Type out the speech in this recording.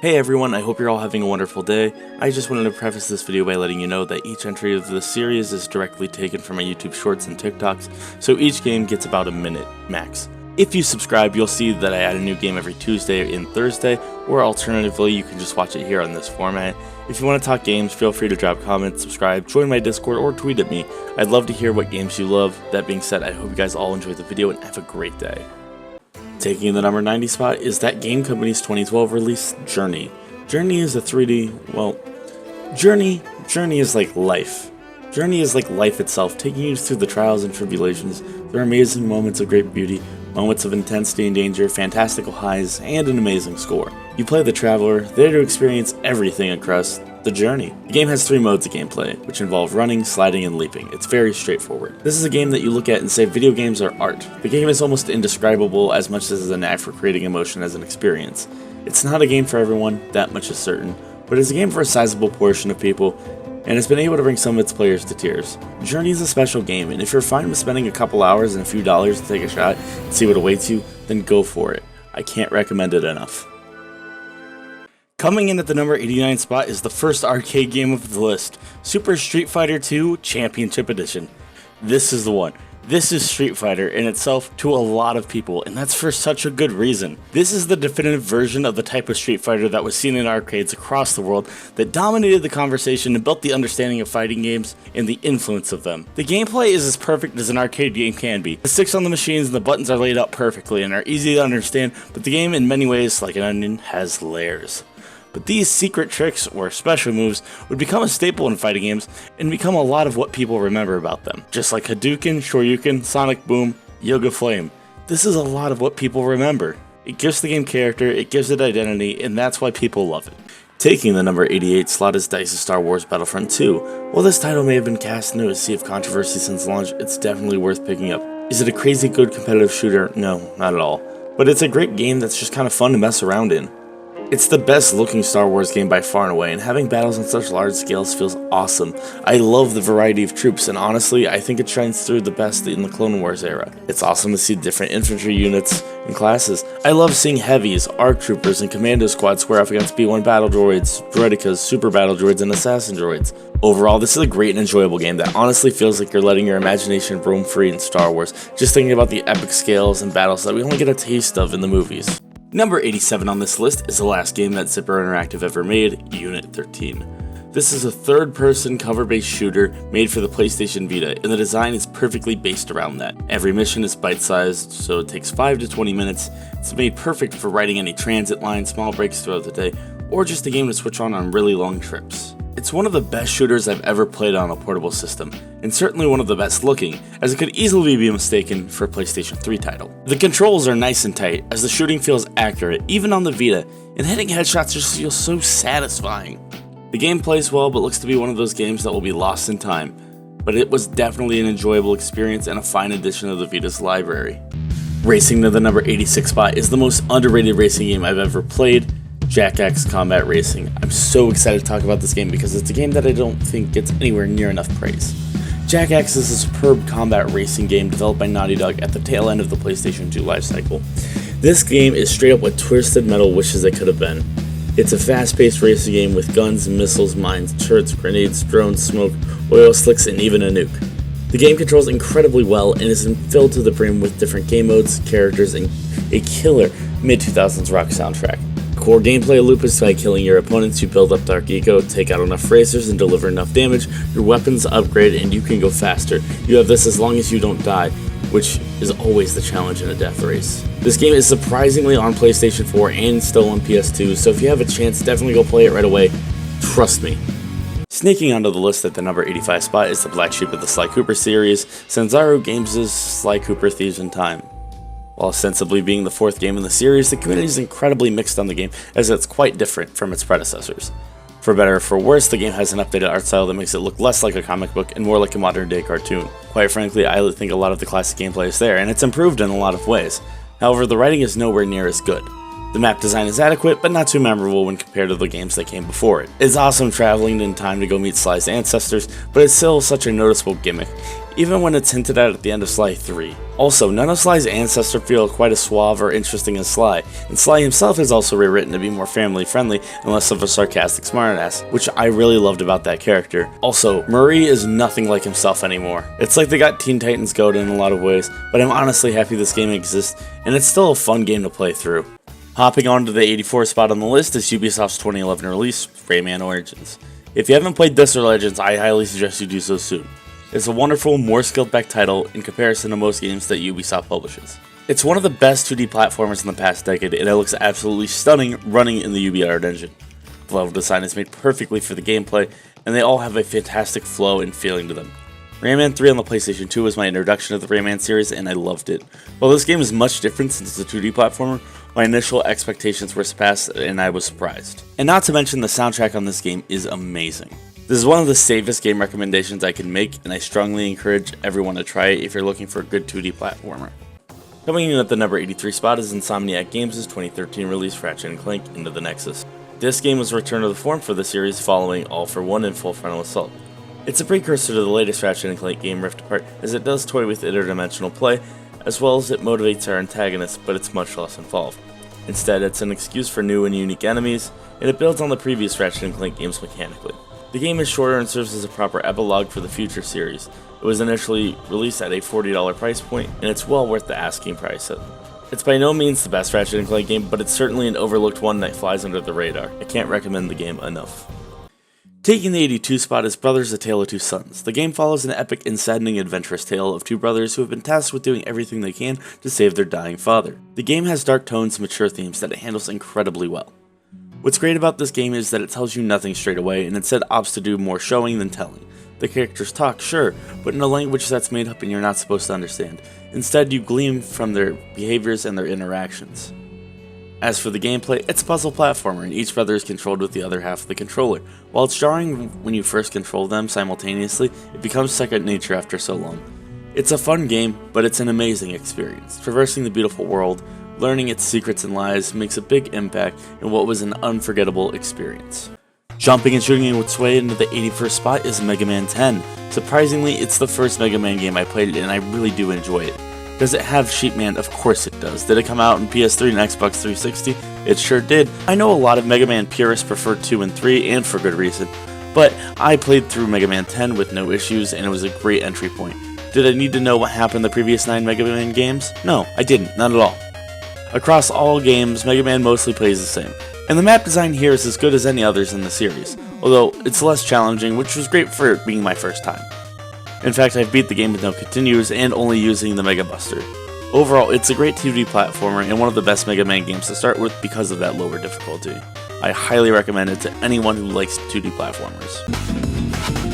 Hey everyone, I hope you're all having a wonderful day. I just wanted to preface this video by letting you know that each entry of this series is directly taken from my YouTube shorts and TikToks, so each game gets about a minute max. If you subscribe, you'll see that I add a new game every Tuesday and Thursday, or alternatively, you can just watch it here on this format. If you want to talk games, feel free to drop comments, subscribe, join my Discord, or tweet at me. I'd love to hear what games you love. That being said, I hope you guys all enjoyed the video and have a great day. Taking the number 90 spot is that game company's 2012 release, Journey. Journey is a 3D, Journey is like life. Journey is like life itself, taking you through the trials and tribulations. There are amazing moments of great beauty, moments of intensity and danger, fantastical highs, and an amazing score. You play the traveler, there to experience everything across the journey. The game has 3 modes of gameplay, which involve running, sliding, and leaping. It's very straightforward. This is a game that you look at and say video games are art. The game is almost indescribable as much as it is a knack for creating emotion as an experience. It's not a game for everyone, that much is certain, but it's a game for a sizable portion of people, and it's been able to bring some of its players to tears. Journey is a special game, and if you're fine with spending a couple hours and a few dollars to take a shot and see what awaits you, then go for it. I can't recommend it enough. Coming in at the number 89 spot is the first arcade game of the list, Super Street Fighter 2 Championship Edition. This is the one. This is Street Fighter in itself to a lot of people, and that's for such a good reason. This is the definitive version of the type of Street Fighter that was seen in arcades across the world that dominated the conversation and built the understanding of fighting games and the influence of them. The gameplay is as perfect as an arcade game can be. The sticks on the machines and the buttons are laid out perfectly and are easy to understand, but the game in many ways, like an onion, has layers. But these secret tricks, or special moves, would become a staple in fighting games and become a lot of what people remember about them. Just like Hadouken, Shoryuken, Sonic Boom, Yoga Flame. This is a lot of what people remember. It gives the game character, it gives it identity, and that's why people love it. Taking the number 88 slot is DICE's Star Wars Battlefront 2. While this title may have been cast into a sea of controversy since launch, it's definitely worth picking up. Is it a crazy good competitive shooter? No, not at all. But it's a great game that's just kind of fun to mess around in. It's the best looking Star Wars game by far and away, and having battles on such large scales feels awesome. I love the variety of troops, and honestly, I think it shines through the best in the Clone Wars era. It's awesome to see different infantry units and classes. I love seeing heavies, ARC troopers, and commando squads square off against B-1 battle droids, droidicas, super battle droids, and assassin droids. Overall, this is a great and enjoyable game that honestly feels like you're letting your imagination roam free in Star Wars, just thinking about the epic scales and battles that we only get a taste of in the movies. Number 87 on this list is the last game that Zipper Interactive ever made, Unit 13. This is a third-person cover-based shooter made for the PlayStation Vita, and the design is perfectly based around that. Every mission is bite-sized, so it takes 5 to 20 minutes. It's made perfect for riding any transit line, small breaks throughout the day, or just a game to switch on really long trips. It's one of the best shooters I've ever played on a portable system, and certainly one of the best looking, as it could easily be mistaken for a PlayStation 3 title. The controls are nice and tight, as the shooting feels accurate, even on the Vita, and hitting headshots just feels so satisfying. The game plays well, but looks to be one of those games that will be lost in time, but it was definitely an enjoyable experience and a fine addition to the Vita's library. Racing to the number 86 spot is the most underrated racing game I've ever played, Jak X Combat Racing. I'm so excited to talk about this game because it's a game that I don't think gets anywhere near enough praise. Jak X is a superb combat racing game developed by Naughty Dog at the tail end of the PlayStation 2 lifecycle. This game is straight up what Twisted Metal wishes it could have been. It's a fast-paced racing game with guns, missiles, mines, turrets, grenades, drones, smoke, oil slicks, and even a nuke. The game controls incredibly well and is filled to the brim with different game modes, characters, and a killer mid-2000s rock soundtrack. Core gameplay loop is by killing your opponents, you build up Dark Eco, take out enough racers and deliver enough damage, your weapons upgrade and you can go faster. You have this as long as you don't die, which is always the challenge in a death race. This game is surprisingly on PlayStation 4 and still on PS2, so if you have a chance, definitely go play it right away. Trust me. Sneaking onto the list at the number 85 spot is the black sheep of the Sly Cooper series, Sanzaru Games' Sly Cooper Thieves in Time. While ostensibly being the 4th game in the series, the community is incredibly mixed on the game, as it's quite different from its predecessors. For better or for worse, the game has an updated art style that makes it look less like a comic book and more like a modern day cartoon. Quite frankly, I think a lot of the classic gameplay is there, and it's improved in a lot of ways. However, the writing is nowhere near as good. The map design is adequate, but not too memorable when compared to the games that came before it. It's awesome traveling in time to go meet Sly's ancestors, but it's still such a noticeable gimmick. even when it's hinted at the end of Sly 3. Also, none of Sly's ancestors feel quite as suave or interesting as Sly, and Sly himself is also rewritten to be more family friendly and less of a sarcastic smartass, which I really loved about that character. Also, Murray is nothing like himself anymore. It's like they got Teen Titans goated in a lot of ways, but I'm honestly happy this game exists, and it's still a fun game to play through. Hopping on to the 84th spot on the list is Ubisoft's 2011 release, Rayman Origins. If you haven't played this or Legends, I highly suggest you do so soon. It's a wonderful, more scaled-back title in comparison to most games that Ubisoft publishes. It's one of the best 2D platformers in the past decade, and it looks absolutely stunning running in the UbiArt engine. The level design is made perfectly for the gameplay, and they all have a fantastic flow and feeling to them. Rayman 3 on the PlayStation 2 was my introduction to the Rayman series, and I loved it. While this game is much different since it's a 2D platformer, my initial expectations were surpassed, and I was surprised. And not to mention, the soundtrack on this game is amazing. This is one of the safest game recommendations I can make, and I strongly encourage everyone to try it if you're looking for a good 2D platformer. Coming in at the number 83 spot is Insomniac Games' 2013 release Ratchet & Clank Into the Nexus. This game was a return to the form for the series following All for One and Full Frontal Assault. It's a precursor to the latest Ratchet & Clank game Rift Apart, as it does toy with interdimensional play, as well as it motivates our antagonists, but it's much less involved. Instead, it's an excuse for new and unique enemies, and it builds on the previous Ratchet & Clank games mechanically. The game is shorter and serves as a proper epilogue for the future series. It was initially released at a $40 price point, and it's well worth the asking price. It's by no means the best Ratchet & Clank game, but it's certainly an overlooked one that flies under the radar. I can't recommend the game enough. Taking the 82 spot is Brothers: A Tale of Two Sons. The game follows an epic and saddening adventurous tale of two brothers who have been tasked with doing everything they can to save their dying father. The game has dark tones and mature themes that it handles incredibly well. What's great about this game is that it tells you nothing straight away and instead opts to do more showing than telling. The characters talk, sure, but in a language that's made up and you're not supposed to understand. Instead, you glean from their behaviors and their interactions. As for the gameplay, it's a puzzle platformer and each brother is controlled with the other half of the controller. While it's jarring when you first control them simultaneously, it becomes second nature after so long. It's a fun game, but it's an amazing experience. Traversing the beautiful world, learning its secrets and lies makes a big impact in what was an unforgettable experience. Jumping and shooting its way into the 81st spot is Mega Man 10. Surprisingly, it's the first Mega Man game I played and I really do enjoy it. Does it have Sheep Man? Of course it does. Did it come out on PS3 and Xbox 360? It sure did. I know a lot of Mega Man purists prefer 2 and 3, and for good reason, but I played through Mega Man 10 with no issues and it was a great entry point. Did I need to know what happened in the previous 9 Mega Man games? No, I didn't, not at all. Across all games, Mega Man mostly plays the same, and the map design here is as good as any others in the series, although it's less challenging, which was great for it being my first time. In fact, I've beat the game with no continues and only using the Mega Buster. Overall, it's a great 2D platformer and one of the best Mega Man games to start with because of that lower difficulty. I highly recommend it to anyone who likes 2D platformers.